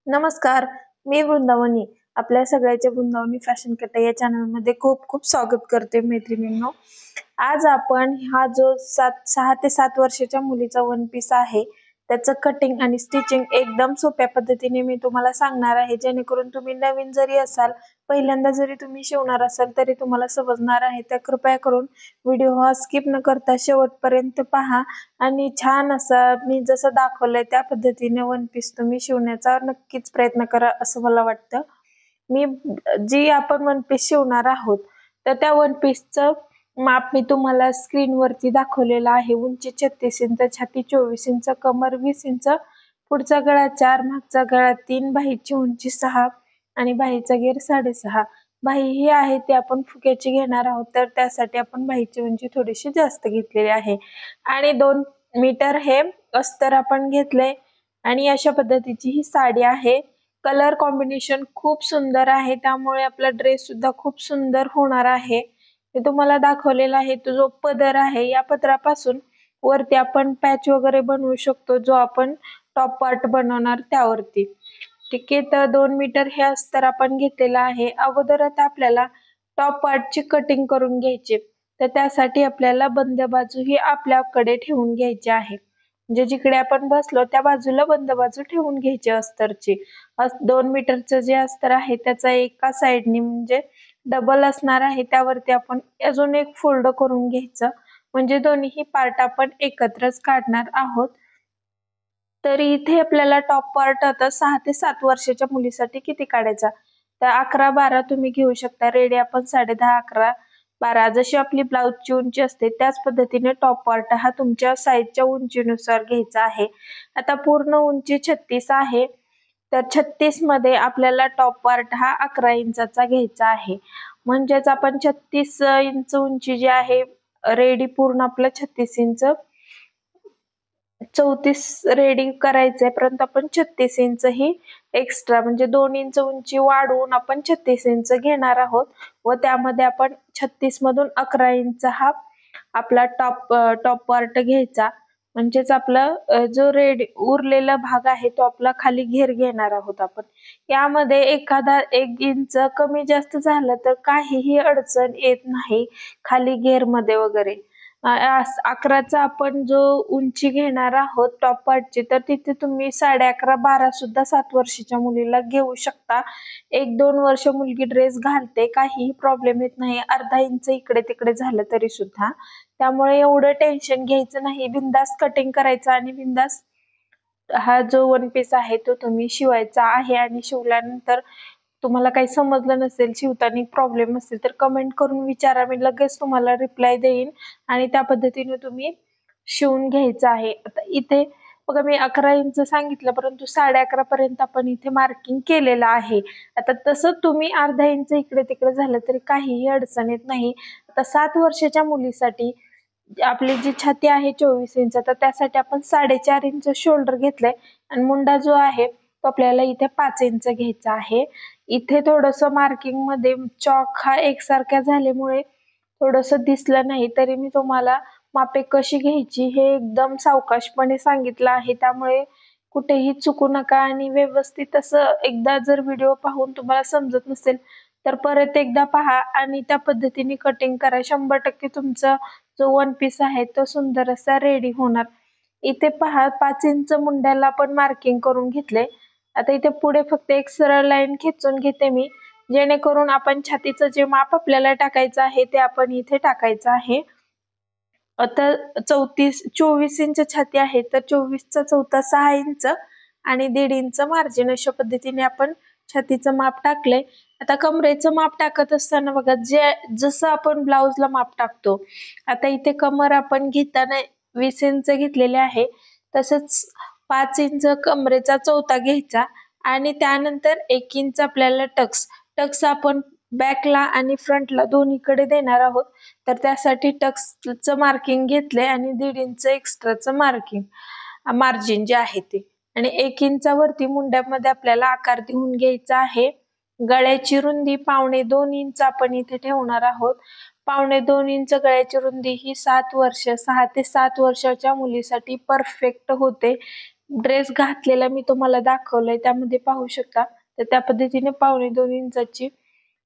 नमस्कार, मी वृंदावनी. आपल्या सगळ्याच्या वृंदावनी फॅशन कट्टा या चॅनलमध्ये खूप खूप स्वागत करते मैत्रिणींनो. आज आपण हा जो 6 ते 7 वर्षाच्या मुलीचा वन पीस आहे त्याचं कटिंग आणि स्टिचिंग एकदम सोप्या पद्धतीने मी तुम्हाला सांगणार आहे, जेणेकरून तुम्ही नवीन जरी असाल, पहिल्यांदा जरी तुम्ही शिवणार असाल तरी तुम्हाला समजणार आहे. तर कृपया करून व्हिडिओ हा स्किप न करता शेवटपर्यंत पहा आणि छान असा मी जसं दाखवलंय त्या पद्धतीने वन पीस तुम्ही शिवण्याचा नक्कीच प्रयत्न करा असं मला वाटतं. मी जी आपण वन पीस शिवणार आहोत तर त्या वन पीसचं माप मी तुम्हाला स्क्रीनवरती दाखवलेलं आहे. उंची 36 इंच, छाती 24 इंच, कमर 20 इंच, पुढचा गळा 4, मागचा गळा 3, बाहीची उंची 6 आणि बाहीचा घेर 6.5. बाही ही आहे ती आपण फुग्याची घेणार आहोत, तर त्यासाठी आपण बाहीची उंची थोडीशी जास्त घेतलेली आहे आणि 2 मीटर हे अस्तर आपण घेतले आणि अशा पद्धतीची ही साडी आहे. कलर कॉम्बिनेशन खूप सुंदर आहे, त्यामुळे आपला ड्रेस सुद्धा खूप सुंदर होणार आहे. मी तुम्हाला दाखवलेला आहे तो जो पदर आहे, या पदरापासून वरती आपण पॅच वगैरे बनवू शकतो, जो आपण टॉप पार्ट बनवणार त्यावरती. ठीक आहे, तर 2 मीटर हे अस्तर आपण घेतलेलं आहे. अगोदर आता आपल्याला टॉप पार्टची कटिंग करून घ्यायची, तर त्यासाठी आपल्याला बंद बाजू ही आपल्याकडे ठेवून घ्यायची आहे. म्हणजे जिकडे आपण बसलो त्या बाजूला बंद बाजू ठेवून घ्यायची अस्तरची. 2 मीटरचं जे अस्तर आहे त्याचा एका साइडनी म्हणजे डबल असणार आहे, त्यावरती आपण अजून एक फोल्ड करून घ्यायचं, म्हणजे दोन्ही पार्ट आपण एकत्रच काढणार आहोत. तर इथे आपल्याला टॉप पार्ट आता 6 ते 7 वर्षाच्या मुलीसाठी किती काढायचा, तर 11-12 तुम्ही घेऊ शकता. रेडी आपण 10.5, 11, 12 जशी आपली ब्लाउजची उंची असते त्याच पद्धतीने टॉप पार्ट हा तुमच्या साईजच्या उंचीनुसार घ्यायचा आहे. आता पूर्ण उंची 36 आहे, तर 36 मध्ये आपल्याला टॉप पार्ट हा 11 इंचाचा घ्यायचा आहे. म्हणजेच आपण 36 इंच उंची जी आहे रेडी, पूर्ण आपलं 36 इंच 34 रेडी करायचंय, परंतु आपण 36 इंच ही एक्स्ट्रा म्हणजे 2 इंच उंची वाढवून आपण 36 इंच घेणार आहोत व त्यामध्ये आपण 36 मधून 11 इंच हा आपला टॉप पार्ट घ्यायचा. म्हणजेच आपला जो रेडी उरलेला भाग आहे तो आपला खाली घेर घेणार आहोत आपण. यामध्ये एखादा 1 इंच कमी जास्त झालं तर काहीही अडचण येत नाही खाली घेर मध्ये वगैरे. 11चा आपण जो उंची घेणार आहोत टॉप पार्टची, तर तिथे तुम्ही 11.5-12 सुद्धा 7 वर्षाच्या मुलीला घेऊ शकता. 1-2 वर्ष मुलगी ड्रेस घालते, काहीही प्रॉब्लेम येत नाही. अर्धा इंच इकडे तिकडे झालं तरी सुद्धा, त्यामुळे एवढं टेन्शन घ्यायचं नाही. बिंदास कटिंग करायचं आणि बिंदास हा जो वन पीस आहे तो तुम्ही शिवायचा आहे. आणि शिवल्यानंतर तुम्हाला काही समजलं नसेल, शिवताना प्रॉब्लेम असेल तर कमेंट करून विचारा, मी लगेच तुम्हाला रिप्लाय देईन आणि त्या पद्धतीने तुम्ही शिवून घ्यायचं आहे. आता इथे बघा मी 11 इंच सांगितलं, परंतु 11.5 पर्यंत आपण इथे मार्किंग केलेलं आहे. आता तसं तुम्ही अर्धा इंच इकडे तिकडे झालं तरी काहीही अडचण येत नाही. आता 7 वर्षाच्या मुलीसाठी आपली जी छाती आहे 24 इंच, तर त्यासाठी आपण 4.5 इंच शोल्डर घेतलंय आणि मुंडा जो आहे तो आपल्याला इथे 5 इंच घ्यायचा आहे. इथे थोडस मार्किंग मध्ये चॉक हा एकसारख्या झाल्यामुळे थोडस दिसलं नाही, तरी मी तुम्हाला मापे कशी घ्यायची हे एकदम सावकाशपणे सांगितलं आहे, त्यामुळे कुठेही चुकू नका. आणि व्यवस्थित असं एकदा जर व्हिडिओ पाहून तुम्हाला समजत नसेल तर परत एकदा पहा आणि त्या पद्धतीने कटिंग करा. 100% तुमचा जो वन पीस आहे तो सुंदर असा रेडी होणार. इथे पहा 5 इंच मुंड्याला पण मार्किंग करून घेतले. आता इथे पुढे फक्त एक सरळ लाईन खेचून घेते मी, जेणेकरून आपण छातीचं जे माप आपल्याला टाकायचं आहे ते आपण इथे टाकायचं आहे. आता 24 इंच छाती आहे, तर 24चा चौथा 6 इंच आणि 1.5 इंच मार्जिन, अशा पद्धतीने आपण छातीचं माप टाकलंय. आता कमरेचं माप टाकत असताना बघा जसं आपण ब्लाउजला माप टाकतो, आता इथे कमर आपण घेताना 20 इंच घेतलेले आहे, तसंच 5 इंच कमरेचा चौथा घ्यायचा आणि त्यानंतर 1 इंच आपल्याला टक्स आपण बॅकला आणि फ्रंटला दोन्हीकडे देणार आहोत. तर त्यासाठी टक्सचं मार्किंग घेतलंय आणि 1.5 इंच एक्स्ट्राचं मार्जिन जे आहे ते, आणि 1 इंचावरती मुंड्यामध्ये आपल्याला आकार देऊन घ्यायचा आहे. गळ्याची रुंदी 1.25 इंच आपण इथे ठेवणार आहोत. 1.25 इंच गळ्याची रुंदी ही 6 ते 7 वर्षाच्या मुलीसाठी परफेक्ट होते. ड्रेस घातलेला मी तुम्हाला दाखवलंय, त्यामध्ये पाहू शकता. तर त्या पद्धतीने 1.25 इंचाची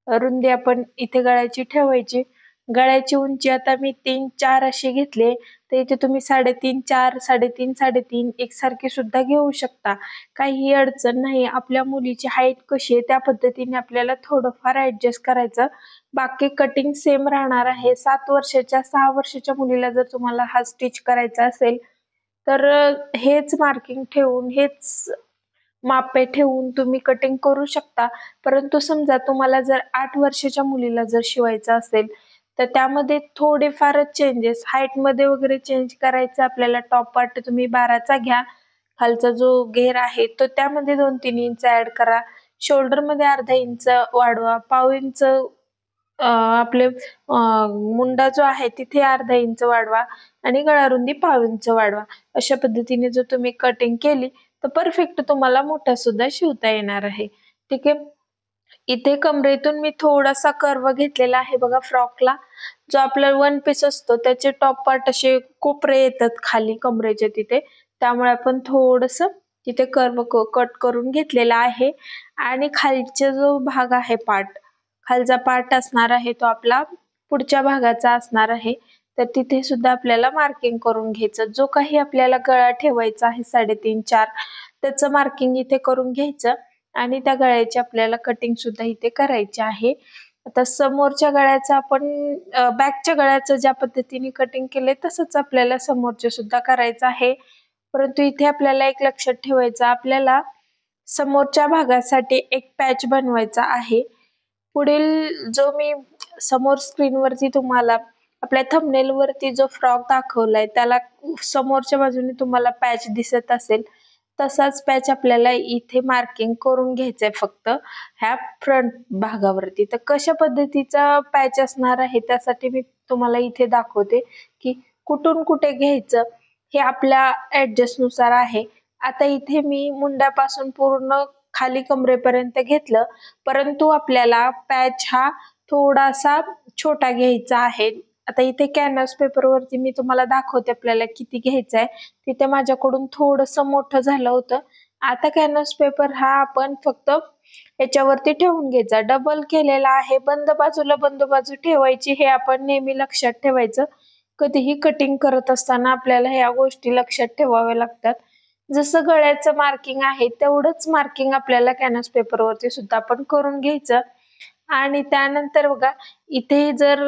रुंदी आपण इथे गळ्याची ठेवायची. गळ्याची उंची आता मी 3-4 अशी घेतले, तर इथे तुम्ही 3.5, 4, 3.5, 3.5 एकसारखी सुद्धा घेऊ शकता. काही अडचण नाही. आपल्या मुलीची हाईट कशी आहे त्या पद्धतीने आपल्याला थोडंफार ऍडजस्ट करायचं. बाकी कटिंग सेम राहणार आहे. 7 वर्षाच्या 6 वर्षाच्या मुलीला जर तुम्हाला हा स्टिच करायचा असेल तर हेच मार्किंग ठेवून, हेच मापे ठेवून तुम्ही कटिंग करू शकता. परंतु समजा तुम्हाला जर 8 वर्षाच्या मुलीला जर शिवायचं असेल तर त्यामध्ये थोडेफारच चेंजेस हाईटमध्ये वगैरे चेंज करायचं आपल्याला. टॉप पार्ट तुम्ही 12चा घ्या. खालचा जो घेर आहे तो त्यामध्ये 2-3 इंच ऍड करा. शोल्डर मध्ये अर्धा इंच वाढवा. पाव इंच आपले मुंडा जो आहे तिथे अर्धा इंच वाढवा आणि गळारुंदी पाव इंच वाढवा. अशा पद्धतीने जर तुम्ही कटिंग केली तर परफेक्ट तुम्हाला मोठा सुद्धा शिवता येणार आहे. ठीक आहे. इथे कमरेतून मी थोडासा कर्व घेतलेला आहे बघा फ्रॉकला. जो आपला वन पीस असतो त्याचे टॉप पार्ट असे कोपरे येतात खाली कमरेच्या तिथे, त्यामुळे आपण थोडस तिथे कर्व कट करून घेतलेला आहे. आणि खालचा जो भाग आहे खालचा पार्ट असणार आहे तो आपला पुढच्या भागाचा असणार आहे. तर तिथे सुद्धा आपल्याला मार्किंग करून घ्यायचं. जो काही आपल्याला गळा ठेवायचा आहे 3.5-4 त्याचं मार्किंग इथे करून घ्यायचं आणि त्या गळ्याची आपल्याला कटिंग सुद्धा इथे करायची आहे. आता समोरच्या गळ्याचं आपण बॅकच्या गळ्याचं ज्या पद्धतीने कटिंग केलंय तसंच आपल्याला समोरचे सुद्धा करायचं आहे. परंतु इथे आपल्याला एक लक्षात ठेवायचं, आपल्याला समोरच्या भागासाठी एक पॅच बनवायचा आहे. पुढील जो मी समोर स्क्रीनवरती तुम्हाला आपल्या थंबनेल वरती जो फ्रॉक दाखवलाय त्याला समोरच्या बाजूने तुम्हाला पॅच दिसत असेल, तसाच पॅच आपल्याला इथे मार्किंग करून घ्यायचंय फक्त ह्या फ्रंट भागावरती. तर कशा पद्धतीचा पॅच असणार आहे त्यासाठी मी तुम्हाला इथे दाखवते की कुठून कुठे घ्यायचं हे आपल्या ऍडजस्ट नुसार आहे. आता इथे मी मुंड्यापासून पूर्ण खाली कमरेपर्यंत घेतलं, परंतु आपल्याला पॅच हा थोडासा छोटा घ्यायचा आहे. आता इथे कॅनव्हास पेपर वरती मी तुम्हाला दाखवते आपल्याला किती घ्यायचं आहे. तिथे माझ्याकडून थोडस मोठं झालं होतं. आता कॅनव्हास पेपर हा आपण फक्त याच्यावरती ठेवून घ्यायचा. डबल केलेला आहे. बंद बाजू ठेवायची हे आपण नेहमी लक्षात ठेवायचं. कधीही कटिंग करत असताना आपल्याला ह्या गोष्टी लक्षात ठेवाव्या लागतात. जसं गळ्याचं मार्किंग आहे तेवढंच मार्किंग आपल्याला कॅनव्हास पेपर वरती सुद्धा आपण करून घ्यायचं. आणि त्यानंतर बघा इथे जर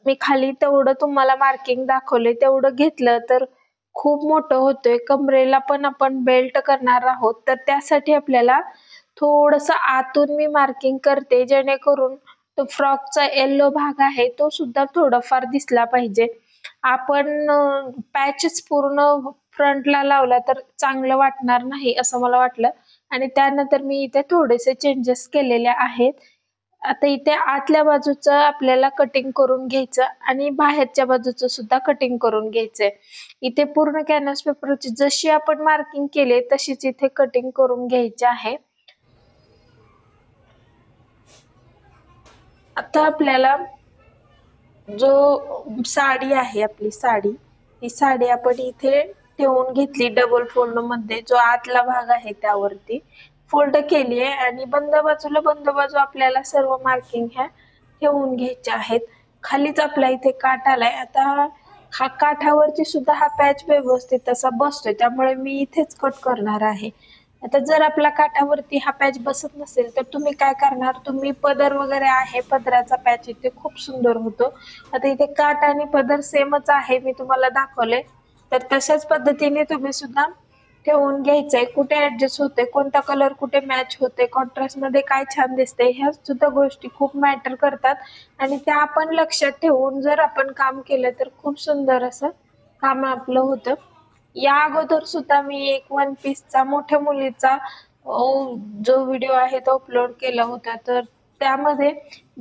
मी खाली तेवढं तुम्हाला मार्किंग दाखवले तेवढं घेतलं तर खूप मोठं होतोय. कमरेला पण आपण बेल्ट करणार आहोत तर त्यासाठी आपल्याला थोडस आतून मी मार्किंग करते, जेणेकरून तो फ्रॉकचा येल्लो भाग आहे तो सुद्धा थोडाफार दिसला पाहिजे. आपण पॅचच पूर्ण फ्रंटला लावला तर चांगलं वाटणार नाही असं मला वाटलं आणि त्यानंतर मी इथे थोडेसे चेंजेस केलेले आहेत. आता इथे आतल्या बाजूचं आपल्याला कटिंग करून घ्यायचं आणि बाहेरच्या बाजूचं सुद्धा कटिंग करून घ्यायचंय. इथे पूर्ण कॅनव्हास पेपरची जशी आपण मार्किंग केले तशीच इथे कटिंग करून घ्यायची आहे. आता आपल्याला जो साडी आहे आपली साडी, ती साडी आपण इथे ठेवून घेतली डबल फोल्ड मध्ये. जो आतला भाग आहे त्यावरती फोल्ड केली आहे आणि बंद बाजू आपल्याला सर्व मार्किंग ह्या ठेवून घ्यायच्या आहेत. खालीच आपला इथे काठ आलाय. आता हा काठावरती सुद्धा हा पॅच व्यवस्थित असा बसतोय, त्यामुळे मी इथेच कट करणार आहे. आता जर आपला काठावरती हा पॅच बसत नसेल तर तुम्ही काय करणार, तुम्ही पदर वगैरे आहे पदराचा पॅच इथे खूप सुंदर होतो. आता इथे काठ आणि पदर सेमच आहे, मी तुम्हाला दाखवले. तर तशाच पद्धतीने तुम्ही सुद्धा ठेवून घ्यायचंय. कुठे ऍडजस्ट होते, कोणता कलर कुठे मॅच होते, कॉन्ट्रास्ट मध्ये काय छान दिसते, ह्या सुद्धा गोष्टी खूप मॅटर करतात आणि त्या आपण लक्षात ठेवून जर आपण काम केलं तर खूप सुंदर असं काम आपलं होतं. या अगोदर सुद्धा मी एक वन पीसचा मोठ्या मुलीचा जो व्हिडिओ आहे तो अपलोड केला होता. तर त्यामध्ये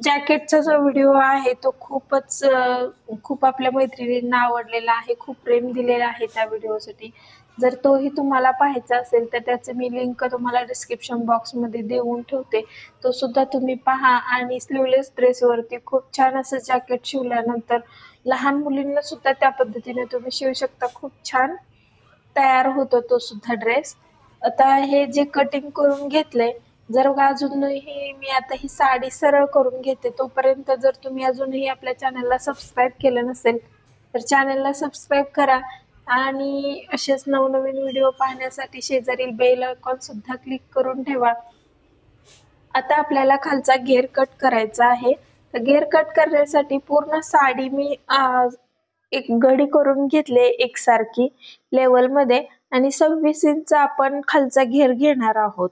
जॅकेटचा जो व्हिडिओ आहे तो खूप आपल्या मैत्रिणींना आवडलेला आहे. खूप प्रेम दिलेलं आहे त्या व्हिडिओसाठी. जर तोही तुम्हाला पाहायचा असेल तर त्याची मी लिंक तुम्हाला डिस्क्रिप्शन बॉक्स मध्ये देऊन ठेवते. तो सुद्धा तुम्ही पहा. आणि स्लीवलेस ड्रेस वरती खूप छान असं जॅकेट शिवल्यानंतर लहान मुलींना सुद्धा त्या पद्धतीने तुम्ही शिवू शकता. खूप छान तयार होतो तो सुद्धा ड्रेस. आता हे जे कटिंग करून घेतलंय, जर अजूनही मी आता ही साडी सरळ करून घेते, तोपर्यंत जर तुम्ही अजूनही आपल्या चॅनलला सबस्क्राईब केलं नसेल तर चॅनलला सबस्क्राईब करा आणि असेच नवनवीन व्हिडिओ पाहण्यासाठी शेजारील बेल आयकॉन सुद्धा क्लिक करून ठेवा. आता आपल्याला खालचा घेर कट करायचा आहे. तर घेर कट करण्यासाठी पूर्ण साडी मी एक घडी करून घेतले एकसारखी लेवल मध्ये आणि 26 इंच आपण खालचा घेर घेणार आहोत.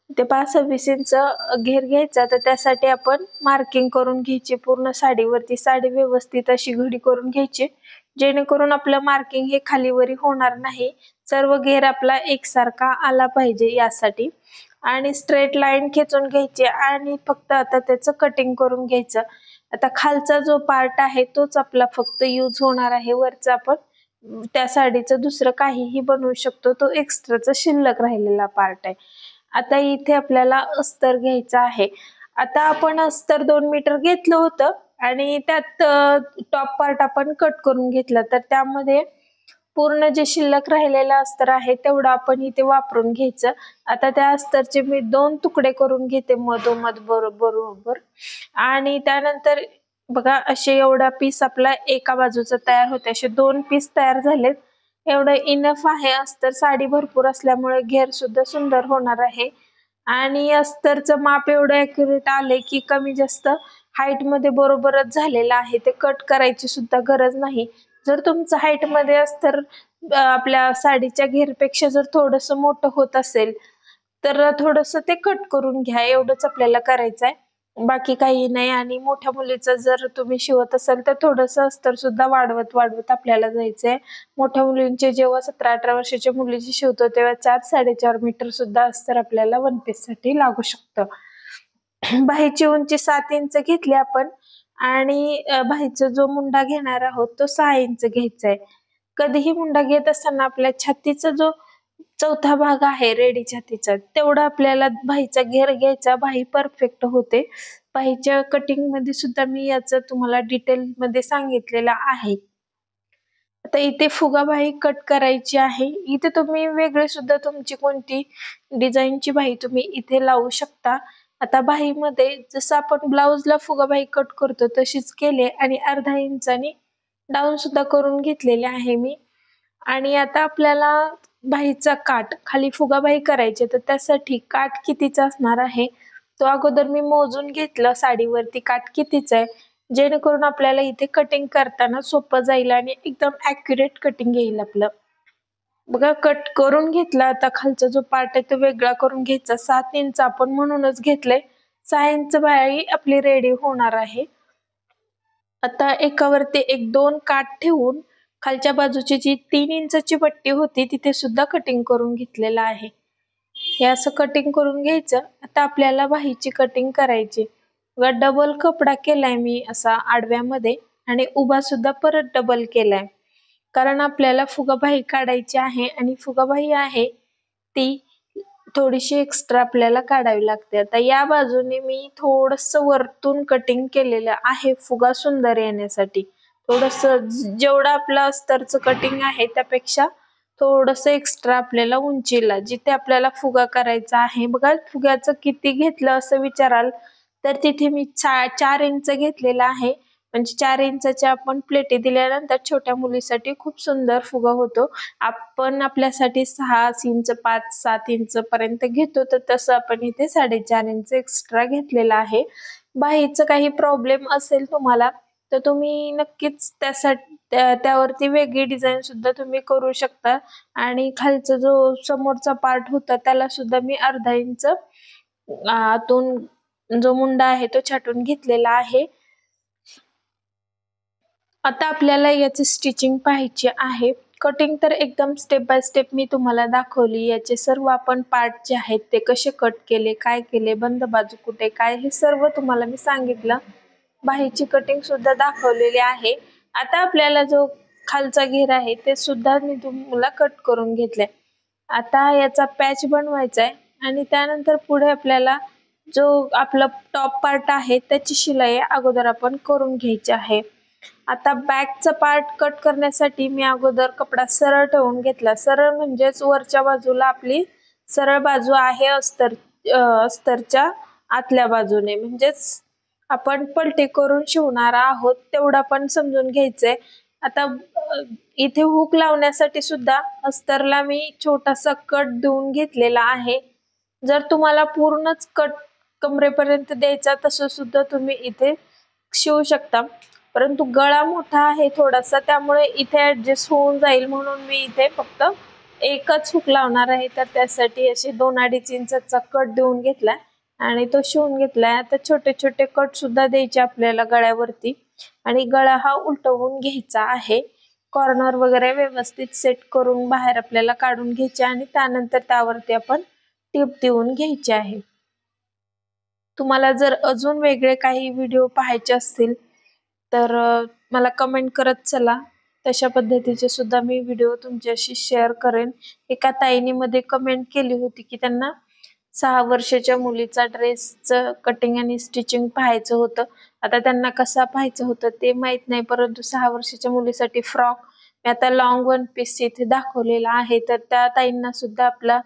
ते 26 इंच घेर घ्यायचा. तर त्यासाठी आपण मार्किंग करून घ्यायची पूर्ण साडीवरती. साडी व्यवस्थित अशी घडी करून घ्यायची जेणेकरून आपलं मार्किंग हे खालीवरी होणार नाही. सर्व घेर आपला एकसारखा आला पाहिजे यासाठी. आणि स्ट्रेट लाईन खेचून घ्यायची आणि फक्त आता त्याचं कटिंग करून घ्यायचं. आता खालचा जो पार्ट आहे तोच आपला फक्त यूज होणार आहे. वरचा आपण त्या साडीचं दुसरं काहीही बनवू शकतो, तो एक्स्ट्राचा शिल्लक राहिलेला पार्ट आहे. आता इथे आपल्याला अस्तर घ्यायचं आहे. आता आपण अस्तर 2 मीटर घेतलं होतं आणि त्यात टॉप पार्ट आपण कट करून घेतला. तर त्यामध्ये पूर्ण जे शिल्लक राहिलेलं अस्तर आहे तेवढं आपण इथे वापरून घ्यायचं. आता त्या अस्तरचे मी 2 तुकडे करून घेते मधोमध बरोबर आणि त्यानंतर बघा असे एवढा पीस आपला एका बाजूचा तयार होते. असे 2 पीस तयार झालेत. एवढं इनफ आहे. अस्तर साडी भरपूर असल्यामुळे घेर सुद्धा सुंदर होणार आहे. आणि अस्तरचं माप एवढं ॲक्युरेट आले की कमी जास्त हाईट मध्ये बरोबरच झालेलं आहे. ते कट करायची सुद्धा गरज नाही. जर तुमचं हाईट मध्ये अस्तर आपल्या साडीच्या घेरपेक्षा जर थोडस मोठं होत असेल तर थोडस ते कट करून घ्या. एवढंच आपल्याला करायचं आहे, बाकी काही नाही. आणि मोठ्या मुलीचं जर तुम्ही शिवत असाल तर थोडस अस्तर सुद्धा वाढवत आपल्याला जायचंय. मोठ्या मुलींचे जेव्हा 17-18 वर्षाच्या मुलीची शिवतो तेव्हा 4-4.5 मीटर सुद्धा अस्तर आपल्याला वन पीस साठी लागू शकतं. बाहीची उंची 7 इंच घेतली आपण आणि बाहीचा जो मुंडा घेणार आहोत तो 6 इंच घ्यायचा आहे. कधीही मुंडा घेत असताना आपल्या छातीचा जो चौथा भाग आहे रेडी छातीचा तेवढा आपल्याला बाहीचा घेर घ्यायचा. बाही परफेक्ट होते. बाहीच्या कटिंग मध्ये सुद्धा मी याचं तुम्हाला डिटेल मध्ये सांगितलेलं आहे. आता इथे फुगाबाही कट करायची आहे. इथे तुम्ही वेगळी सुद्धा तुमची कोणती डिझाईनची बाही तुम्ही इथे लावू शकता. आता बाहीमध्ये जसं आपण ब्लाउजला फुगाबाही कट करतो तशीच केले आणि अर्धा इंचानी डाऊन सुद्धा करून घेतलेले आहे मी. आणि आता आपल्याला बाहीचा काठ खाली फुगाबाही करायची तर त्यासाठी काठ कितीचा असणार आहे तो अगोदर मी मोजून घेतलं. साडीवरती काठ कितीचा आहे जेणेकरून आपल्याला इथे कटिंग करताना सोपं जाईल आणि एकदम ॲक्युरेट कटिंग येईल आपलं. बघा कट करून घेतला. आता खालचा जो पार्ट आहे तो वेगळा करून घ्यायचा. 7 इंच आपण म्हणूनच घेतलंय. 6 इंच बाही आपली रेडी होणार आहे. आता एकावरती 1-2 काठ ठेवून खालच्या बाजूची जी 3 इंचाची पट्टी होती तिथे सुद्धा कटिंग करून घेतलेलं आहे. हे असं कटिंग करून घ्यायचं. आता आपल्याला बाहीची कटिंग करायची. डबल कपडा केलाय मी असा आडव्यामध्ये आणि उभा सुद्धा परत डबल केलाय, कारण आपल्याला फुगाबाही काढायची आहे आणि फुगाबाही आहे ती थोडीशी एक्स्ट्रा आपल्याला काढावी लागते. आता या बाजूने मी थोडस वरतून कटिंग केलेलं आहे फुगा सुंदर येण्यासाठी. थोडस जेवढं आपलं अस्तरचं कटिंग आहे त्यापेक्षा थोडस एक्स्ट्रा आपल्याला उंचीला जिथे आपल्याला फुगा करायचा आहे. बघा फुग्याचं किती घेतलं असं विचाराल तर तिथे मी 4 इंच घेतलेला आहे. म्हणजे 4 इंचाच्या आपण प्लेटी दिल्यानंतर छोट्या मुलीसाठी खूप सुंदर फुगा होतो. आपण आपल्यासाठी 6 इंच 5-7 इंच पर्यंत घेतो तर तसं आपण इथे 4.5 इंच एक्स्ट्रा घेतलेला आहे. बाहीचं काही प्रॉब्लेम असेल तुम्हाला तर तुम्ही नक्कीच त्यावरती वेगळी डिझाईन सुद्धा तुम्ही करू शकता. आणि खालचा जो समोरचा पार्ट होता त्याला सुद्धा मी अर्धा इंच आतून जो मुंडा आहे तो छाटून घेतलेला आहे. आता आपल्याला याची स्टिचिंग पाहायची आहे. कटिंग तर एकदम स्टेप बाय स्टेप मी तुम्हाला दाखवली. याचे सर्व आपण पार्ट जे आहेत ते कसे कट केले, काय केले, बंद बाजू कुठे काय हे सर्व तुम्हाला मी सांगितलं. बाहीची कटिंग सुद्धा दाखवलेली आहे. आता आपल्याला जो खालचा घेर आहे ते सुद्धा मी तुम्हाला कट करून घेतलाय. आता याचा पॅच बनवायचा आहे आणि त्यानंतर पुढे आपल्याला जो आपला टॉप पार्ट आहे त्याची शिलाई अगोदर आपण करून घ्यायची आहे. आता बॅकचा पार्ट कट करण्यासाठी मी अगोदर कपडा सरळ ठेवून घेतला. सरळ म्हणजेच वरच्या बाजूला आपली सरळ बाजू आहे अस्तरच्या आतल्या बाजूने, म्हणजेच आपण पलटी करून शिवणार आहोत तेवढा पण समजून घ्यायचंय. आता इथे हुक लावण्यासाठी सुद्धा अस्तरला मी छोटासा कट देऊन घेतलेला आहे. जर तुम्हाला पूर्णच कट कमरेपर्यंत द्यायचा तसं सुद्धा तुम्ही इथे शिवू शकता, परंतु गळा मोठा आहे थोडासा, त्यामुळे इथे ऍडजस्ट होऊन जाईल म्हणून मी इथे फक्त एकच हुक लावणार आहे. तर त्यासाठी असे 2-2.5 इंचाचा कट देऊन घेतलाय आणि तो शिवून घेतलाय. आता छोटे छोटे कट सुद्धा द्यायचे आपल्याला गळ्यावरती आणि गळा हा उलटवून घ्यायचा आहे. कॉर्नर वगैरे व्यवस्थित सेट करून बाहेर आपल्याला काढून घ्यायचे आणि त्यानंतर त्यावरती आपण टिप देऊन घ्यायची आहे. तुम्हाला जर अजून वेगळे काही व्हिडिओ पाहायचे असतील तर मला कमेंट करत चला. तशा पद्धतीचे सुद्धा मी व्हिडिओ तुमच्याशी शेअर करेन. एका ताईने मध्ये कमेंट केली होती की त्यांना 6 वर्षाच्या मुलीचा ड्रेसचं कटिंग आणि स्टिचिंग पाहायचं होतं. आता त्यांना कसा पाहायचं होतं ते माहित नाही, परंतु 6 वर्षाच्या मुलीसाठी फ्रॉक मी आता लॉंग वन पीस इथे दाखवलेला आहे. तर त्या ताईंना सुद्धा आपला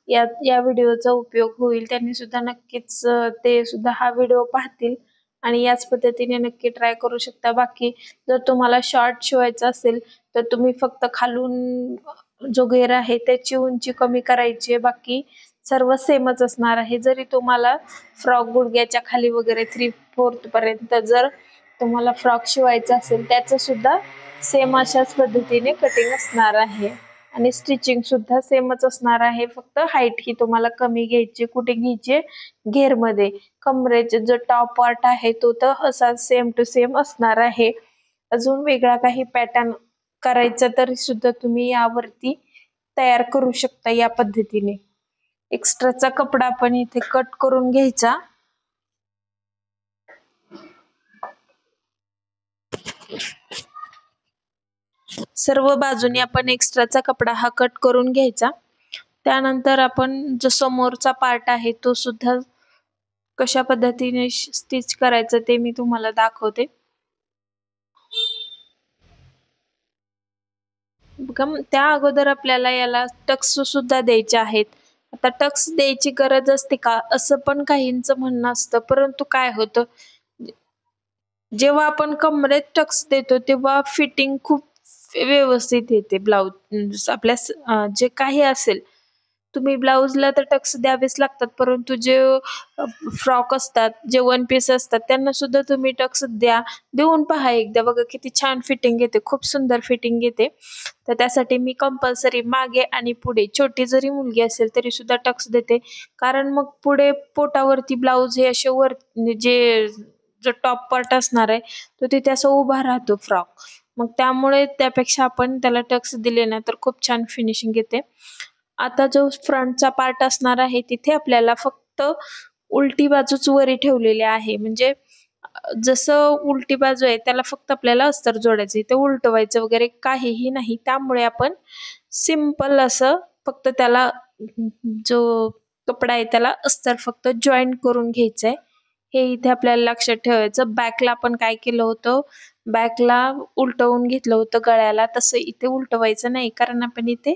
या व्हिडिओचा उपयोग होईल. त्यांनी सुद्धा नक्कीच ते सुद्धा हा व्हिडिओ पाहतील आणि याच पद्धतीने नक्की ट्राय करू शकता. बाकी जर तुम्हाला शॉर्ट शिवायचा असेल तर तुम्ही फक्त खालून जो घेर आहे त्याची उंची कमी करायची, बाकी सर्व सेमच असणार आहे. जरी तुम्हाला फ्रॉक गुडघ्याच्या खाली वगैरे 3/4 पर्यंत जर तुम्हाला फ्रॉक शिवायचा असेल त्याचं सुद्धा सेम अशाच पद्धतीने कटिंग असणार आहे आणि स्टिचिंग सुद्धा सेमच असणार आहे. फक्त हाईट ही तुम्हाला कमी घ्यायची. कुठे घ्यायची? घेरमध्ये. कमरेचे जो टॉप पार्ट आहे तो तर असा सेम टू सेम असणार आहे. अजून वेगळा काही पॅटर्न करायचा तरी सुद्धा तुम्ही यावरती तयार करू शकता या पद्धतीने. एक्स्ट्राचा कपडा आपण इथे कट करून घ्यायचा. सर्व बाजूने आपण एक्स्ट्राचा कपडा हा कट करून घ्यायचा. त्यानंतर आपण जो समोरचा पार्ट आहे तो सुद्धा कशा पद्धतीने स्टिच करायचं ते मी तुम्हाला दाखवते. बघा, त्या अगोदर आपल्याला याला टक्स सुद्धा द्यायचे आहेत. आता टक्स द्यायची गरज असते का असं पण काहींचं म्हणणं असतं, परंतु काय होतं जेव्हा आपण कमरेत टक्स देतो तेव्हा फिटिंग खूप व्यवस्थित येते. ब्लाउज आपल्या जे काही असेल, तुम्ही ब्लाउजला तर टक्स द्यावेच लागतात, परंतु जे फ्रॉक असतात, जे वन पीस असतात त्यांना सुद्धा तुम्ही टक्स देऊन पहा एकदा. बघा किती छान फिटिंग येते, खूप सुंदर फिटिंग येते. तर त्यासाठी मी कंपल्सरी मागे आणि पुढे, छोटी जरी मुलगी असेल तरी सुद्धा टक्स देते, कारण मग पुढे पोटावरती ब्लाउज हे असे वर जो टॉप पार्ट असणार आहे तो तिथे असं उभा राहतो फ्रॉक. मग त्यामुळे त्यापेक्षा आपण त्याला टक्स दिले ना तर खूप छान फिनिशिंग येते. आता जो फ्रंटचा पार्ट असणार आहे तिथे आपल्याला फक्त उलटी बाजूच वरी ठेवलेली आहे, म्हणजे जसं उलटी बाजू आहे त्याला फक्त आपल्याला अस्तर जोडायचं, इथे उलटवायचं वगैरे काहीही नाही. त्यामुळे आपण सिंपल असं फक्त त्याला जो कपडा आहे त्याला अस्तर फक्त जॉईंट करून घ्यायचंय. हे इथे आपल्याला लक्षात ठेवायचं. बॅकला आपण काय केलं होतं, बॅकला उलटवून घेतलं होतं गळ्याला, तसं इथे उलटवायचं नाही, कारण आपण इथे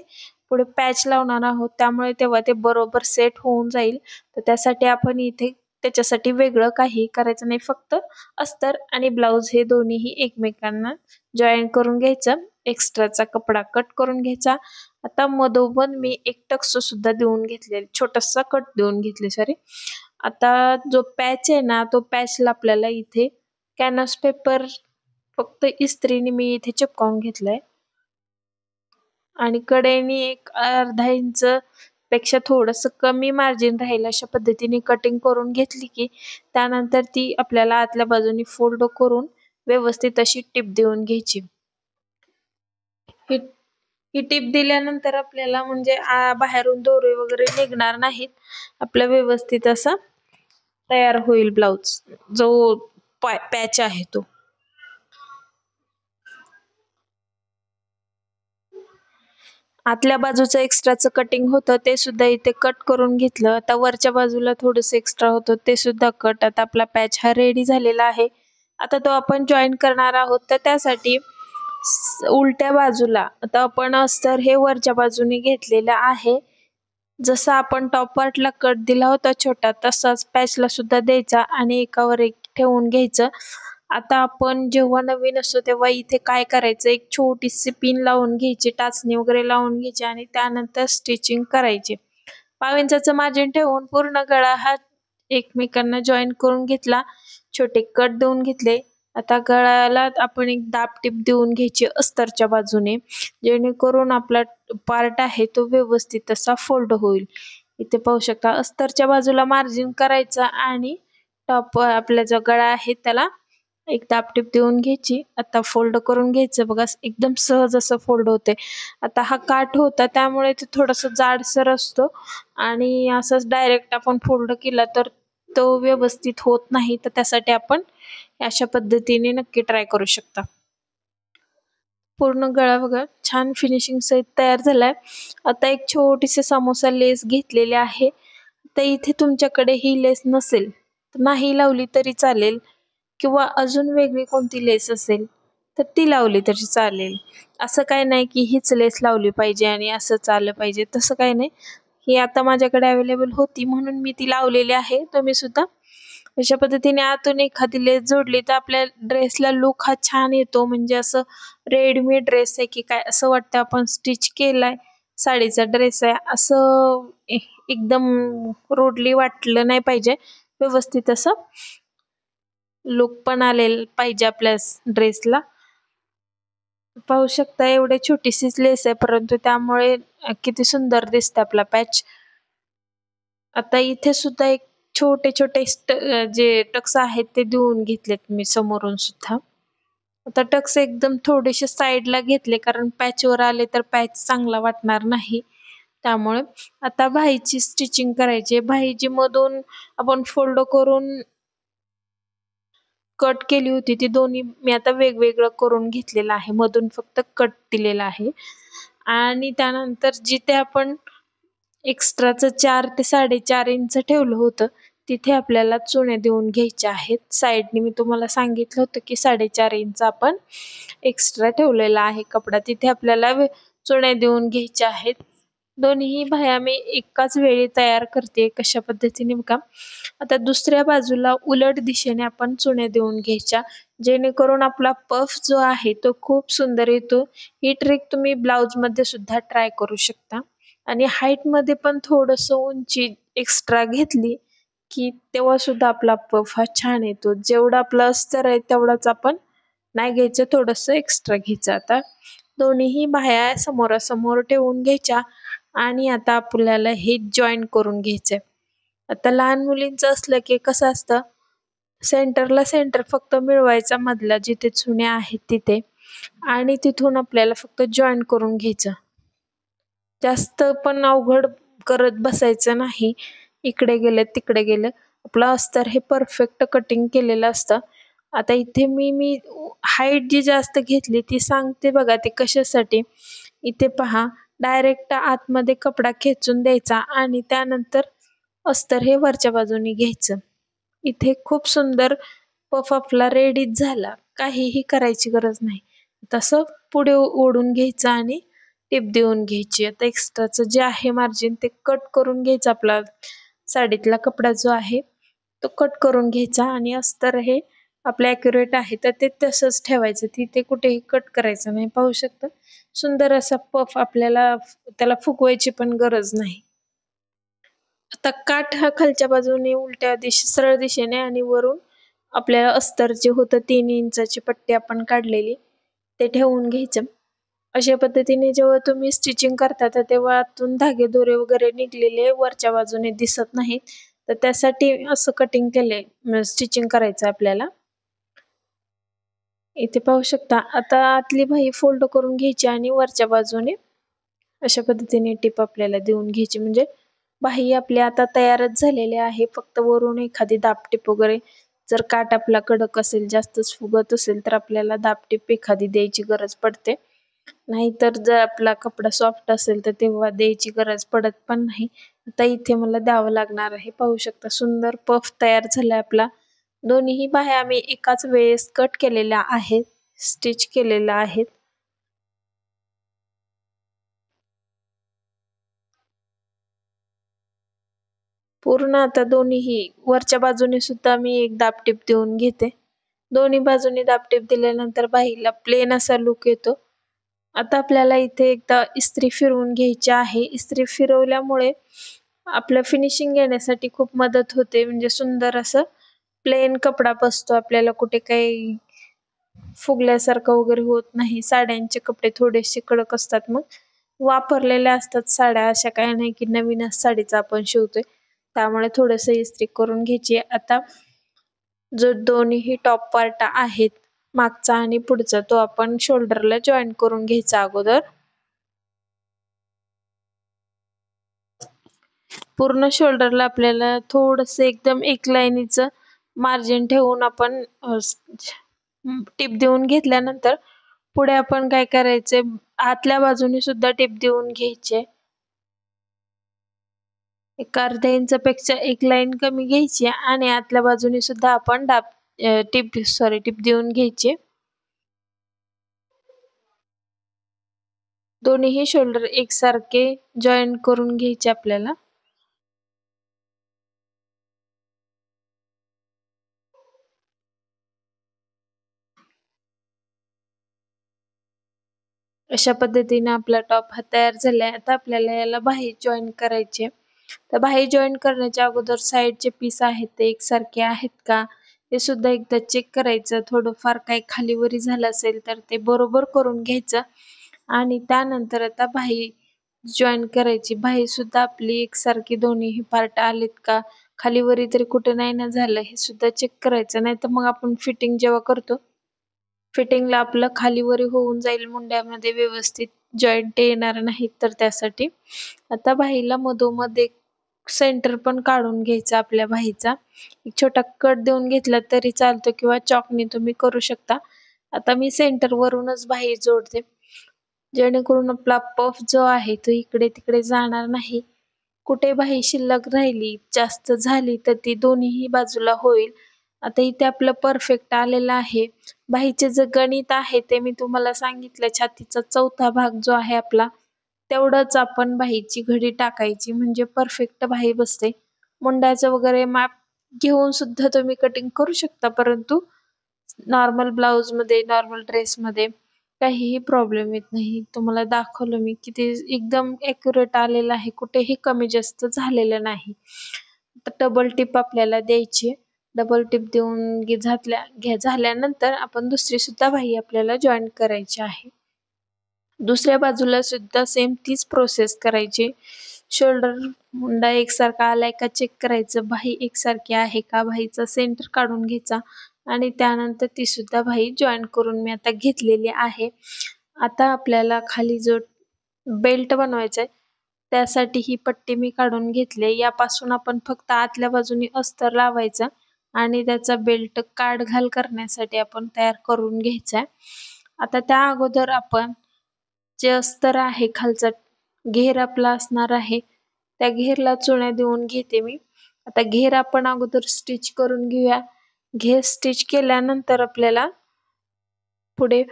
पुढे पॅच लावणार आहोत, त्यामुळे तेव्हा ते बरोबर सेट होऊन जाईल. तर त्यासाठी आपण इथे त्याच्यासाठी वेगळं काही करायचं नाही, फक्त अस्तर आणि ब्लाउज हे दोन्हीही एकमेकांना जॉईन करून घ्यायचं. एक्स्ट्राचा कपडा कट करून घ्यायचा. आता मधोमध मी एक टक्स सुद्धा देऊन घेतले, छोटासा कट देऊन घेतले सॉरी. आता जो पॅच आहे ना तो पॅचला आपल्याला इथे कॅनव्हास पेपर फक्त इस्त्रीने मी इथे चिपकावून घेतलाय आणि कडेने एक अर्धा इंच पेक्षा थोडस कमी मार्जिन राहील अशा पद्धतीने कटिंग करून घेतली की त्यानंतर ती आपल्याला आतल्या बाजूने फोल्ड करून व्यवस्थित अशी टिप देऊन घ्यायची. ही टिप दिल्यानंतर आपल्याला म्हणजे बाहेरून दोरे वगैरे निघणार नाहीत. आपला व्यवस्थित असा तयार होईल ब्लाउज, जो पॅच आहे तो. आतल्या बाजूचं एक्स्ट्राचं कटिंग होतं ते सुद्धा इथे कट करून घेतलं. आता वरच्या बाजूला थोडंसं एक्स्ट्रा होतं ते सुद्धा कट. आता आपला पॅच हा रेडी झालेला आहे. आता तो आपण जॉईन करणार आहोत, तर त्यासाठी उलट्या बाजूला आता आपण अस्तर हे वरच्या बाजूने घेतलेलं आहे. जसा आपण टॉप पार्टला कट दिला होता छोटा, तसाच पॅचला सुद्धा द्यायचा आणि एकावर एक ठेवून घ्यायचं. आता आपण जेव्हा नवीन असतो तेव्हा इथे काय करायचं, एक छोटीशी पिन लावून घ्यायची, टाचणी वगैरे लावून घ्यायची आणि त्यानंतर स्टिचिंग करायची. 1.5 इंचाचं मार्जिन ठेवून पूर्ण गळा हा एकमेकांना जॉईन करून घेतला. छोटे कट देऊन घेतले. आता गळ्याला आपण एक दाब टीप देऊन घ्यायची अस्तरच्या बाजूने, जेणेकरून आपला पार्ट आहे तो व्यवस्थित असा फोल्ड होईल. इथे पाहू शकता अस्तरच्या बाजूला मार्जिन करायचं आणि टॉप आपला जो गळा आहे त्याला एक दाब टीप देऊन घ्यायची. आता फोल्ड करून घ्यायचं. बघा एकदम सहज असं फोल्ड होते. आता हा काठ होता त्यामुळे ते थोडंसं जाडसर असतो आणि असंच डायरेक्ट आपण फोल्ड केला तर तो व्यवस्थित होत नाही. तर त्यासाठी आपण अशा पद्धतीने नक्की ट्राय करू शकता. पूर्ण गळा बघा छान फिनिशिंग सहित तयार झालाय. आता एक छोटीशी समोसा लेस घेतलेली आहे. तर इथे तुमच्याकडे ही लेस नसेल तर नाही लावली तरी चालेल, किंवा अजून वेगळी कोणती लेस असेल तर ती लावली तरी चालेल. असं काही नाही की हीच लेस लावली पाहिजे आणि असंच आलं पाहिजे, तसं काही नाही. ही आता माझ्याकडे अवेलेबल होती म्हणून मी ती लावलेली आहे. तुम्ही सुद्धा अशा पद्धतीने आतून एखादी लेस जोडली तर आपल्या ड्रेसला लुक हा छान येतो. म्हणजे असं रेडीमेड ड्रेस आहे की काय असं वाटतं, आपण स्टिच केलाय साडीचा ड्रेस आहे असं एकदम रोडली वाटलं नाही पाहिजे. व्यवस्थित असं लुक पण आलेला पाहिजे आपल्या ड्रेसला. पाहू शकता एवढे छोटीशीच लेस आहे, परंतु त्यामुळे किती सुंदर दिसतं आपला पॅच. आता इथे सुद्धा एक छोटे छोटे जे टक्स आहेत ते देऊन घेतलेत मी समोरून सुद्धा. आता टक्स एकदम थोडेसे साईडला घेतले कारण पॅचवर आले तर पॅच चांगला वाटणार नाही. त्यामुळे आता बाहीची स्टिचिंग करायची. बाहीची मधून आपण फोल्ड करून कट केली होती ती दोन्ही मी आता वेगवेगळं करून घेतलेलं आहे. मधून फक्त कट दिलेला आहे आणि त्यानंतर जिथे आपण एक्स्ट्राचं 4 ते 4.5 इंच ठेवलं होतं तिथे आपल्याला चुण्या देऊन घ्यायच्या आहेत. साईडने मी तुम्हाला सांगितलं होतं की 4.5 इंच आपण एक्स्ट्रा ठेवलेला आहे कपडा, तिथे आपल्याला चुण्या देऊन घ्यायच्या आहेत. दोन्ही बाह्या मी एकाच वेळी तयार करते. कशा पद्धतीने बघा. आता दुसऱ्या बाजूला उलट दिशेने आपण चुण्या देऊन घ्यायच्या, जेणेकरून आपला पफ जो आहे तो खूप सुंदर येतो. ही ट्रिक तुम्ही ब्लाउज मध्ये सुद्धा ट्राय करू शकता. आणि हाईट मध्ये पण थोडंसं उंची एक्स्ट्रा घेतली की तेव्हा सुद्धा आपला पफ हा छान येतो. जेवढा आपला अस्तर आहे तेवढाच आपण नाही घ्यायचं, थोडंसं एक्स्ट्रा घ्यायचं. आता दोन्हीही बाह्या समोरासमोर ठेवून घ्यायच्या आणि आता आपल्याला हे जॉईन करून घ्यायचंय. आता लहान मुलींचं असलं की कसं असतं, सेंटरला सेंटर फक्त मिळवायचा मधला जिथे चुण्या आहेत तिथे, आणि तिथून आपल्याला फक्त जॉईन करून घ्यायचं. जास्त पण अवघड करत बसायचं नाही. इकडे गेलं तिकडे गेलं, आपलं अस्तर हे परफेक्ट कटिंग केलेलं असतं. आता इथे मी हाईट जी जास्त घेतली ती सांगते बघा ते कशासाठी. इथे पहा, डायरेक्ट आतमध्ये कपडा खेचून द्यायचा आणि त्यानंतर अस्तर हे वरच्या बाजूने घ्यायचं. इथे खूप सुंदर पफ आपला रेडीच झाला, काहीही करायची गरज नाही. तसं पुढे ओढून घ्यायचं आणि टिप देऊन घ्यायची. आता एक्स्ट्राचं जे आहे मार्जिन ते कट करून घ्यायचं. आपला साडीतला कपडा जो आहे तो कट करून घ्यायचा आणि अस्तर हे आपलं ॲक्युरेट आहे तर ते तसंच ठेवायचं, तिथे कुठेही कट करायचं नाही. पाहू शकता सुंदर असा पफ, आपल्याला त्याला फुगवायची पण गरज नाही. आता काठ हा खालच्या बाजूने उलट्या सरळ दिशेने आणि वरून आपल्याला अस्तर जे होतं 3 इंचाची पट्टी आपण काढलेली ते ठेवून घ्यायचं. अशा पद्धतीने जेव्हा तुम्ही स्टिचिंग करता तर तेव्हा आतून धागे दोरे वगैरे निघलेले वरच्या बाजूने दिसत नाहीत, तर त्यासाठी असं कटिंग केलंय, स्टिचिंग करायचं आपल्याला. इथे पाहू शकता. आता आतली बाही फोल्ड करून घ्यायची आणि वरच्या बाजूने अशा पद्धतीने टिप आपल्याला देऊन घ्यायची. म्हणजे बाही आपली आता तयारच झालेली आहे. फक्त वरून एखादी दाबटीप वगैरे, जर काठ आपला कडक असेल जास्तच फुगत असेल तर आपल्याला दाबटीप एखादी द्यायची गरज पडते. नाहीतर जर आपला कपडा सॉफ्ट असेल तर तेव्हा द्यायची गरज पडत पण नाही. आता इथे मला द्यावं लागणार आहे. पाहू शकता सुंदर पफ तयार झालाय आपला. दोन्हीही बाह्या आम्ही एकाच वेळेस कट केलेल्या आहेत, स्टिच केलेल्या आहेत. पूर्ण आता दोन्हीही वरच्या बाजूने सुद्धा मी एक दाबटीप देऊन घेते. दोन्ही बाजूनी दाबटीप दिल्यानंतर बाहीला प्लेन असा लुक येतो. आता आपल्याला इथे एकदा इस्त्री फिरवून घ्यायची आहे. इस्त्री फिरवल्यामुळे आपलं फिनिशिंग येण्यासाठी खूप मदत होते. म्हणजे सुंदर असं प्लेन कपडा बसतो. आपल्याला कुठे काही फुगल्यासारखं वगैरे होत नाही. साड्यांचे कपडे थोडेसे कडक असतात, मग वापरलेल्या असतात साड्या, अशा काही नाही की नवीनच साडीचा आपण शिवतोय. त्यामुळे थोडंसं इस्त्री करून घ्यायची. आता जो दोन्हीही टॉप पार्ट आहेत, मागचा आणि पुढचा, तो आपण शोल्डरला जॉईन करून घ्यायचा अगोदर. पूर्ण शोल्डरला आपल्याला थोडंसं एकदम एक लाईनीचं मार्जिन ठेवून आपण टिप देऊन घेतल्यानंतर पुढे आपण काय करायचंय, आतल्या बाजूने सुद्धा टिप देऊन घ्यायचे. एक अर्ध्या इंचापेक्षा एक लाईन कमी घ्यायची आणि आतल्या बाजूने सुद्धा आपण टिप देऊन घ्यायचे. दोन्हीही शोल्डर एकसारखे जॉईन करून घ्यायचे आपल्याला. अशा पद्धतीने आपला टॉप हा तयार झालाय. आता आपल्याला याला बाही जॉईन करायचे. तर बाही जॉईन करण्याच्या अगोदर साईडचे पीस आहेत ते एकसारखे आहेत का हे सुद्धा एकदा चेक करायचं. थोडंफार काही खालीवरी झालं असेल तर ते बरोबर करून घ्यायचं आणि त्यानंतर आता बाही जॉईन करायची. बाही सुद्धा आपली एकसारखी दोन्हीही पार्ट आलेत का, खालीवरी तरी कुठे नाही ना झालं हे सुद्धा चेक करायचं. नाही तर मग आपण फिटिंग जेव्हा करतो, फिटिंगला आपलं खालीवरी होऊन जाईल, मुंड्यामध्ये व्यवस्थित जॉईंट येणार नाहीत, तर त्यासाठी आता बाहीला मधोमध एक सेंटर पण काढून घ्यायचा आपल्या बाहीचा. एक छोटा कट देऊन घेतला तरी चालतो किंवा चॉकने तुम्ही करू शकता. आता मी सेंटर वरूनच बाही जोडते, जेणेकरून आपला पफ जो आहे तो इकडे तिकडे जाणार नाही. कुठे बाही शिल्लक राहिली, जास्त झाली, तर ती दोन्हीही बाजूला होईल. आता इथे आपलं परफेक्ट आलेलं आहे. बाहीचे जे गणित आहे ते मी तुम्हाला सांगितलं. छातीचा चौथा भाग जो आहे आपला, तेवढंच आपण बाहीची घडी टाकायची, म्हणजे परफेक्ट बाही बसते. मुंड्याचं वगैरे माप घेऊन सुद्धा तुम्ही कटिंग करू शकता, परंतु नॉर्मल ब्लाउज मध्ये, नॉर्मल ड्रेस मध्ये काहीही प्रॉब्लेम येत नाही. तुम्हाला दाखवलं मी किती एकदम ॲक्युरेट आलेलं आहे, कुठेही कमी जास्त झालेलं नाही. तर डबल टिप आपल्याला द्यायची. डबल टिप देऊन झाल्यानंतर आपण दुसरी सुद्धा बाही आपल्याला जॉईन करायची आहे. दुसऱ्या बाजूला सुद्धा सेम तीच प्रोसेस करायची. शोल्डर मुंडा एकसारखा आलाय का चेक करायचं, बाही एकसारखी आहे का, बाहीचा सेंटर काढून घ्यायचा आणि त्यानंतर ती सुद्धा बाही जॉईन करून मी आता घेतलेली आहे. आता आपल्याला खाली जो बेल्ट बनवायचा आहे, त्यासाठी ही पट्टी मी काढून घेतली. यापासून आपण फक्त आतल्या बाजूने अस्तर लावायचा आणि त्याचा बेल्ट काढ घाल करण्यासाठी आपण तयार करून घ्यायचा. आता त्या अगोदर आपण जे अस्तर आहे, खालचा घेर आपला असणार आहे, त्या घेरला चुण्या देऊन घेते मी. आता घेर आपण अगोदर स्टिच करून घेऊया. घेर स्टिच केल्यानंतर आपल्याला पुढे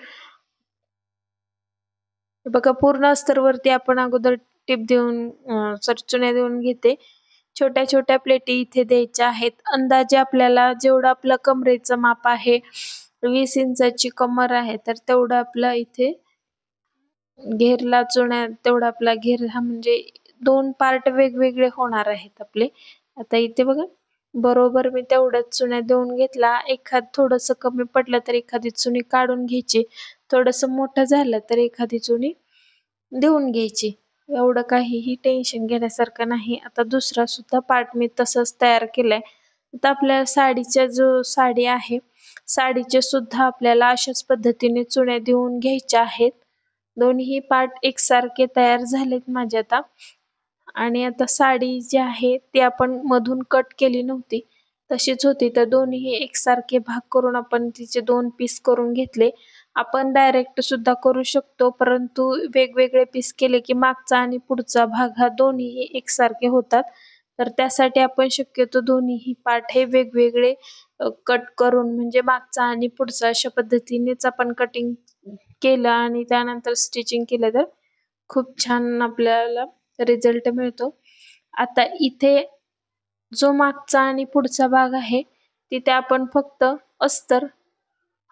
बघा, पूर्ण अस्तरवरती आपण अगोदर टिप देऊन चुण्या देऊन घेते. छोट्या छोट्या प्लेटी इथे द्यायच्या आहेत. अंदाजे आपल्याला जेवढं आपलं कमरेचं माप आहे, 20 इंचाची कमर आहे, तर तेवढं आपलं इथे घेरला चुण्या, तेवढा आपला घेर हा म्हणजे 2 पार्ट वेगवेगळे होणार आहेत आपले. आता इथे बघा, बरोबर मी तेवढ्याच चुण्या देऊन घेतला. एखाद थोडंसं कमी पडलं तर एखादी चुनी काढून घ्यायची, थोडंसं मोठं झालं तर एखादी चुनी देऊन घ्यायची. एवढं काहीही टेन्शन घेण्यासारखं नाही. आता दुसरा सुद्धा पार्ट मी तसंच तयार केलाय. आता आपल्या साडीच्या जो साडी आहे, साडीचे सुद्धा आपल्याला अशाच पद्धतीने चुण्या देऊन घ्यायच्या आहेत. दोन्ही पार्ट एकसारखे तयार झालेत माझे आता. आणि आता साडी जी आहे ती आपण मधून कट केली नव्हती, तशीच होती. तर दोन्ही एकसारखे भाग करून आपण तिचे 2 पीस करून घेतले. आपण डायरेक्ट सुद्धा करू शकतो, परंतु वेगवेगळे पीस केले की मागचा आणि पुढचा भाग हा दोन्ही एकसारखे होतात. तर त्यासाठी आपण शक्यतो दोन्हीही पार्ट हे वेगवेगळे कट करून म्हणजे मागचा आणि पुढचा अशा पद्धतीनेच आपण कटिंग केलं आणि त्यानंतर स्टिचिंग केलं तर खूप छान आपल्याला रिझल्ट मिळतो. आता इथे जो मागचा आणि पुढचा भाग आहे तिथे आपण फक्त अस्तर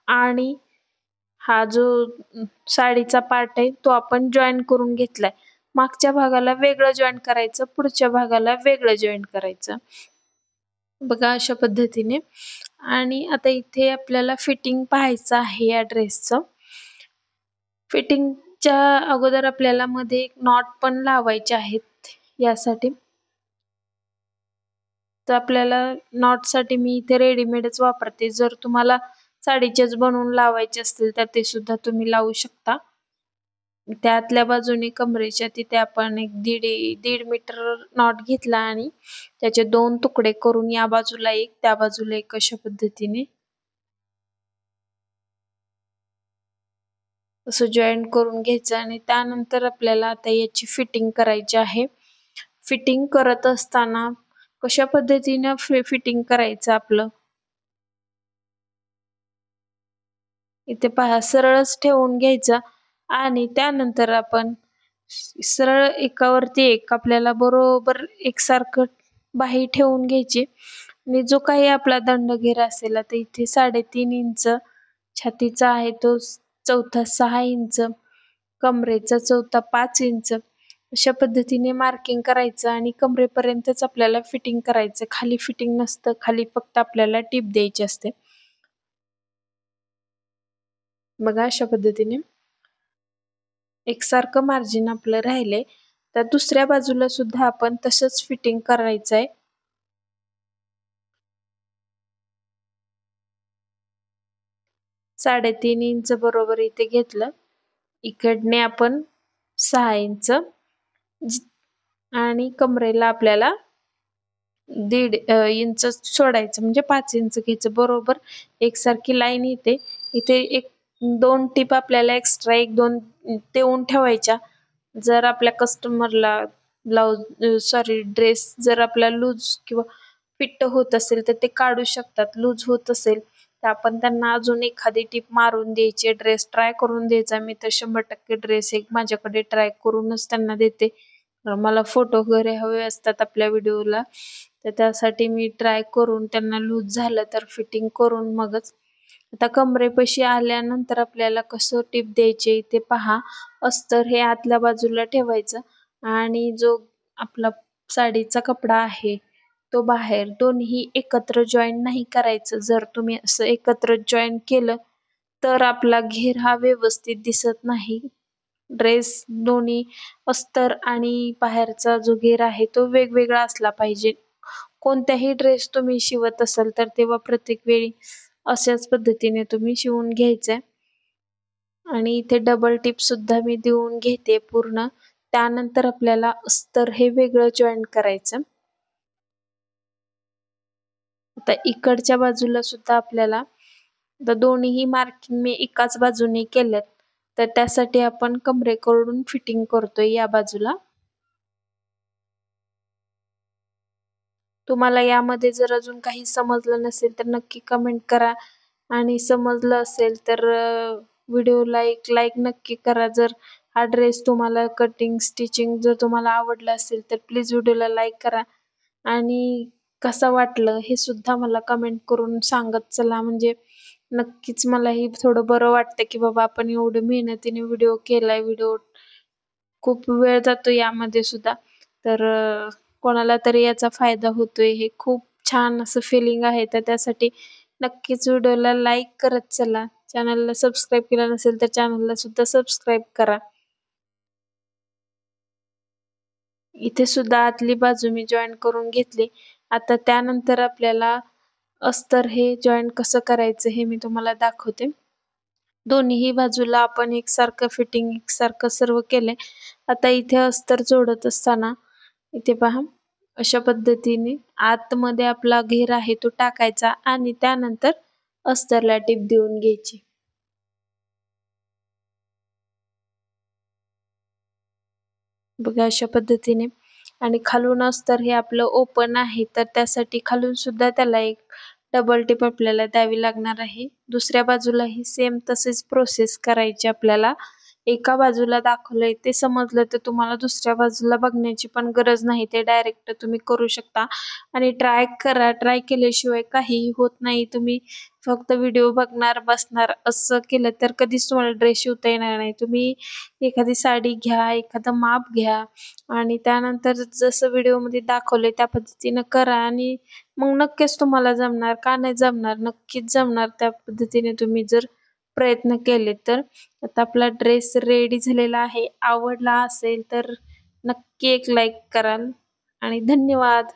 आणि हा जो साडीचा पार्ट आहे तो आपण जॉईन करून घेतलाय. मागच्या भागाला वेगळं जॉईन करायचं, पुढच्या भागाला वेगळं जॉईन करायचं. बघा अशा पद्धतीने. आणि आता इथे आपल्याला फिटिंग पाहायचं आहे या ड्रेसचं. फिटिंगच्या अगोदर आपल्याला मध्ये एक नॉट पण लावायचे आहेत यासाठी. तर आपल्याला नॉट साठी मी इथे रेडीमेडच वापरते. जर तुम्हाला साडीचेच बनवून लावायचे असतील तर ते सुद्धा तुम्ही लावू शकता. त्यातल्या बाजूने कमरेच्या तिथे आपण एक दीड मीटर नॉट घेतला आणि त्याचे 2 तुकडे करून या बाजूला एक त्या बाजूला एक अशा पद्धतीने असं जॉईन करून घ्यायचं. आणि त्यानंतर आपल्याला आता याची फिटिंग करायची आहे. फिटिंग करत असताना कशा पद्धतीने फिटिंग करायचं आपलं, इथे पहा सरळच ठेवून घ्यायचा आणि त्यानंतर आपण सरळ एकावरती एक आपल्याला बरोबर एकसारखं बाही ठेवून घ्यायची. आणि जो काही आपला दंडघेर असेल आता इथे 3.5 इंच छातीचा आहे तो चौथा 6 इंच, कमरेचा चौथा 5 इंच अशा पद्धतीने मार्किंग करायचं आणि कमरेपर्यंतच आपल्याला फिटिंग करायचं. खाली फिटिंग नसतं, खाली फक्त आपल्याला टीप द्यायची असते. बघा अशा पद्धतीने एकसारखं मार्जिन आपलं राहिले. तर दुसऱ्या बाजूला सुद्धा आपण तसंच फिटिंग करायचंय. 3.5 इंच बरोबर इथे घेतलं. इकडने आपण 6 इंच आणि कमरेला आपल्याला 1.5 इंच सोडायचं म्हणजे 5 इंच घ्यायचं. बरोबर एकसारखी लाईन येते. इथे एक 2 टीप आपल्याला एक्स्ट्रा 1-2 देऊन ठेवायच्या. जर आपल्या कस्टमरला ड्रेस जर आपला लूज किंवा फिट होत असेल तर ते काढू शकतात. लूज होत असेल तर आपण त्यांना अजून एखादी टीप मारून द्यायची. ड्रेस ट्राय करून द्यायचा. मी तर 100% ड्रेस एक माझ्याकडे ट्राय करूनच त्यांना देते. मला फोटो वगैरे हवे असतात आपल्या व्हिडिओला, तर त्यासाठी मी ट्राय करून त्यांना लूज झालं तर फिटिंग करून मगच. आता कमरेपाशी आल्यानंतर आपल्याला कसं टीप द्यायची ते पहा. अस्तर हे आतल्या बाजूला ठेवायचं आणि जो आपला साडीचा कपडा आहे तो बाहेर. दोन्ही एकत्र जॉईन नाही करायचं. जर तुम्ही असं एकत्र जॉईन केलं तर आपला घेर हा व्यवस्थित दिसत नाही. ड्रेस दोन्ही अस्तर आणि बाहेरचा जो घेर आहे तो वेगवेगळा असला पाहिजे. कोणत्याही ड्रेस तुम्ही शिवत असाल तर तेव्हा प्रत्येक वेळी अशाच पद्धतीने तुम्ही शिवून घ्यायचंय. आणि इथे डबल टिप सुद्धा मी देऊन घेते पूर्ण. त्यानंतर आपल्याला अस्तर हे वेगळं जॉईन करायचं. आता इकडच्या बाजूला सुद्धा आपल्याला दोन्हीही मार्किंग मी एकाच बाजूने केलेत. तर त्यासाठी आपण कमरेकडून फिटिंग करतोय या बाजूला. तुम्हाला यामध्ये जर अजून काही समजलं नसेल तर नक्की कमेंट करा आणि समजलं असेल तर व्हिडिओला एक लाईक नक्की करा. जर हा ड्रेस तुम्हाला कटिंग स्टिचिंग जर तुम्हाला आवडलं असेल तर प्लीज व्हिडिओला लाईक करा आणि कसं वाटलं हे सुद्धा मला कमेंट करून सांगत चला. म्हणजे नक्कीच मलाही थोडं बरं वाटतं की बाबा आपण एवढं मेहनतीने व्हिडिओ केलाय. व्हिडिओ खूप वेळ जातो यामध्ये सुद्धा, तर कोणाला तरी याचा फायदा होतोय हे खूप छान असं फिलिंग आहे. तर त्यासाठी नक्कीच व्हिडिओला लाईक करत चला. चॅनलला सबस्क्राईब केलं नसेल तर चॅनलला सुद्धा सबस्क्राईब करा. इथे सुद्धा आतली बाजू मी जॉईन करून घेतली. आता त्यानंतर आपल्याला अस्तर हे जॉईन कसं करायचं हे मी तुम्हाला दाखवते. दोन्हीही बाजूला आपण एकसारखं फिटिंग एकसारखं सर्व केलंय. आता इथे अस्तर जोडत असताना इथे पहा अशा पद्धतीने आतमध्ये आपला घेर आहे तो टाकायचा आणि त्यानंतर अस्तरला टीप देऊन घ्यायची. बघा अशा पद्धतीने आणि खालून अस्तर हे आपलं ओपन आहे, तर त्यासाठी खालून सुद्धा त्याला एक डबल टिप आपल्याला द्यावी लागणार आहे. दुसऱ्या बाजूलाही सेम तसेच प्रोसेस करायची आपल्याला. एका बाजूला दाखवलंय ते समजलं तर तुम्हाला दुसऱ्या बाजूला बघण्याची पण गरज नाही, ते डायरेक्ट तुम्ही करू शकता. आणि ट्राय करा, ट्राय केल्याशिवाय काहीही होत नाही. तुम्ही फक्त व्हिडिओ बघणार बसणार असं केलं तर कधीच तुम्हाला ड्रेस शिवता येणार नाही. तुम्ही एखादी साडी घ्या, एखादं माप घ्या आणि त्यानंतर जसं व्हिडिओमध्ये दाखवलंय त्या पद्धतीनं करा आणि मग नक्कीच तुम्हाला जमणार. का नाही जमणार? नक्कीच जमणार त्या पद्धतीने तुम्ही जर प्रयत्न केले तर. आता आपला ड्रेस रेडी झालेला आहे. आवडला असेल तर नक्की एक लाईक कराल आणि धन्यवाद.